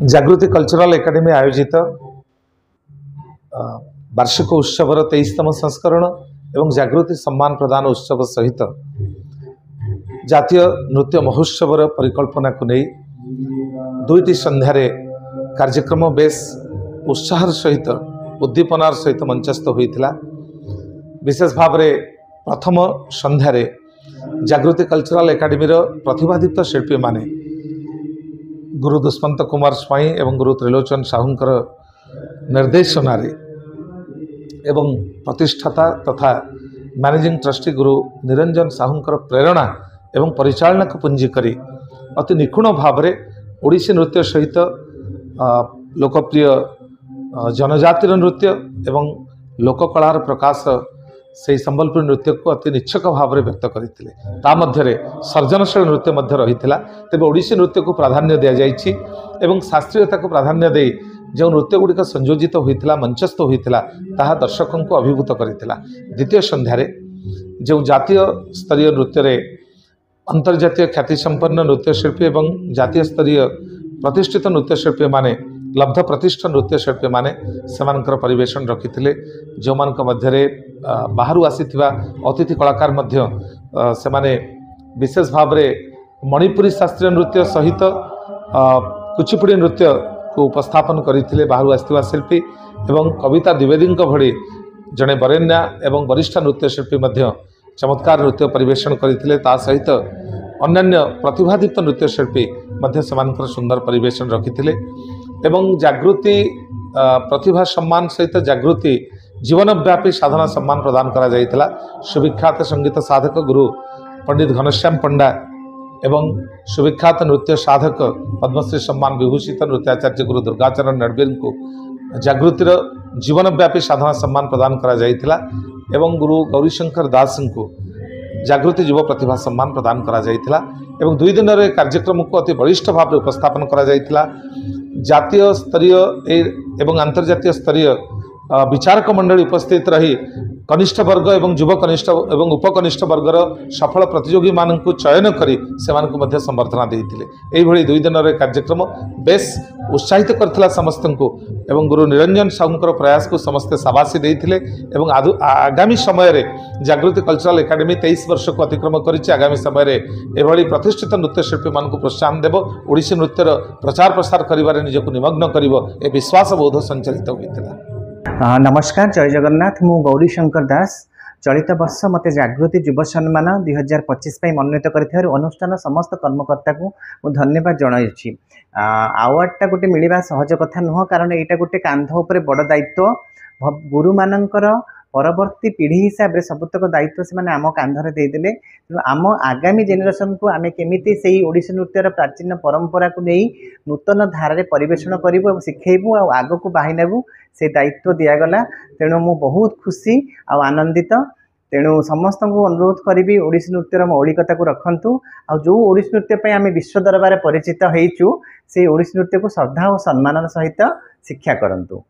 जागृति cultural academy आयोजित वार्षिक उत्सवर 23तम संस्करण एवं जागृति सम्मान प्रदान उत्सव सहित जातीय नृत्य महोत्सव परिकल्पना को नहीं दुईटी संध्यारे कार्यक्रम बेस उत्साह सहित उद्दीपनार सहित मंचस्थ होता। विशेष भाव में प्रथम संध्यारे जागृति कल्चरल एकेडमी प्रतिभादीप्त शिल्पी माने गुरु दुष्मंत कुमार स्वाई एवं गुरु त्रिलोचन साहूंकर निर्देशन एवं प्रतिष्ठाता तथा मैनेजिंग ट्रस्टी गुरु निरंजन साहूंकर प्रेरणा एवं परिचालना को पुंजी करी अति निपुण भाव में ओडिसी नृत्य सहित लोकप्रिय जनजातिर नृत्य एवं लोककलार प्रकाश से संबलपुर नृत्य को अति निच्छक भाव में व्यक्त करते मध्य सर्जनशील नृत्य रही तेज ओडिसी नृत्य को प्राधान्य दि जाइए एवं शास्त्रीयता को प्राधान्य दे जो नृत्य गुड़िक संयोजित होता मंचस्थ होता ताहा दर्शकों को अभिभूत करता। द्वितीय संध्यारे जो जातीय स्तरीय नृत्य रे अंतर्जातीय ख्यातिसंपन्न नृत्यशिल्पी एवं जातीय स्तरीय प्रतिष्ठित नृत्यशिल्पी माने लब्ध प्रतिष्ठा नृत्यशिल्पी माने सेमानकर परिवेशन रखिथिले जो मानक मध्यरे बाहरु आसीथिबा अतिथि कलाकार मध्य सेमाने विशेष भाव में मणिपुरी शास्त्रीय नृत्य सहित कुचिपुड़ी नृत्य को उपस्थापन करथिले बाहरु आसीथिबा शिल्पी एवं कविता द्विवेदी भली जड़े बरेण्या एवं वरिष्ठ नृत्यशिल्पी मध्य चमत्कार नृत्य परिवेशन करथिले ता सहित अन्यान्य प्रतिभादीप्त नृत्यशिल्पी मध्य सेमानकर सुंदर परिवेशन रखिथिले एवं जागृति प्रतिभा सम्मान सहित जागृति जीवनव्यापी साधना सम्मान प्रदान करा जाइतला। सुविख्यात संगीत साधक गुरु पंडित घनश्याम पंडा एवं सुविख्यात नृत्य साधक पद्मश्री सम्मान विभूषित नृत्याचार्य गुरु दुर्गाचरण नड़बीर को जागृतिर जीवनव्यापी साधना सम्मान प्रदान करा जाइतला एवं गुरु गौरीशंकर दास को जागृति युव प्रतिभा सम्मान प्रदान करा जाइतला एवं 2 दिन कार्यक्रम को अति बलिष्ठ भाव में उपस्थापन करा जाइतला। जातीय स्तरीय एवं अंतर्जातीय स्तरीय विचारक मंडली उपस्थित रही कनिष्ठ वर्ग एवं युव कनिष्ठ एवं उपकनिष्ठ वर्गर सफल प्रतियोगी मानू चयन करी सेमानकु मध्य संबर्धना देइथिले। एई भली 2 दिन कार्यक्रम बेस उत्साहित करथिला समस्त को एवं गुरु निरंजन साहूंकर प्रयास को समस्ते शाबाशी देइथिले एवं आगामी समय रे जागृति कल्चरल एकेडमी 23 वर्ष को अतिक्रम करिछि। आगामी समय रे एभली प्रतिष्ठित नृत्यशिल्पी मानकु प्रोत्साहन देव ओडिसी नृत्यर प्रचार प्रसार करिबारे निजको निमग्न करिवो ए विश्वास बोध संचालित होइतिला। नमस्कार, जय जगन्नाथ। मु गौरीशंकर दास। चलित वर्ष मत जागृति युव सम्मान 2025 मनोनीत कर अनुष्ठान समस्त कर्मकर्ता को मु धन्यवाद जनाई। आवार्डटा गोटे मिलवा सहज कथा नुह, कारण यहाँ गोटे कांध उपर बड़ दायित्व। गुरु मानकर परवर्ती पीढ़ी हिसाब से सबुतक दायित्व से आम कांधरे देदेले। आम आगामी जेनेरेशन को आम केमिति से ओडिसी नृत्यर प्राचीन परंपरा को नहीं नूतन धारे परिवेशन करूँ शिखेबू आग को बाहि नेबू से दायित्व दिगला। तेणु मु बहुत खुशी आनंदित। तेणु समस्त को अनुरोध करी ओडिसी नृत्यर मौलिकता को रखु आ जो ओडिसी नृत्य आम विश्व दरबार परिचित होइचु से ओडिसी नृत्य को श्रद्धा और सम्मान सहित शिक्षा करंतु।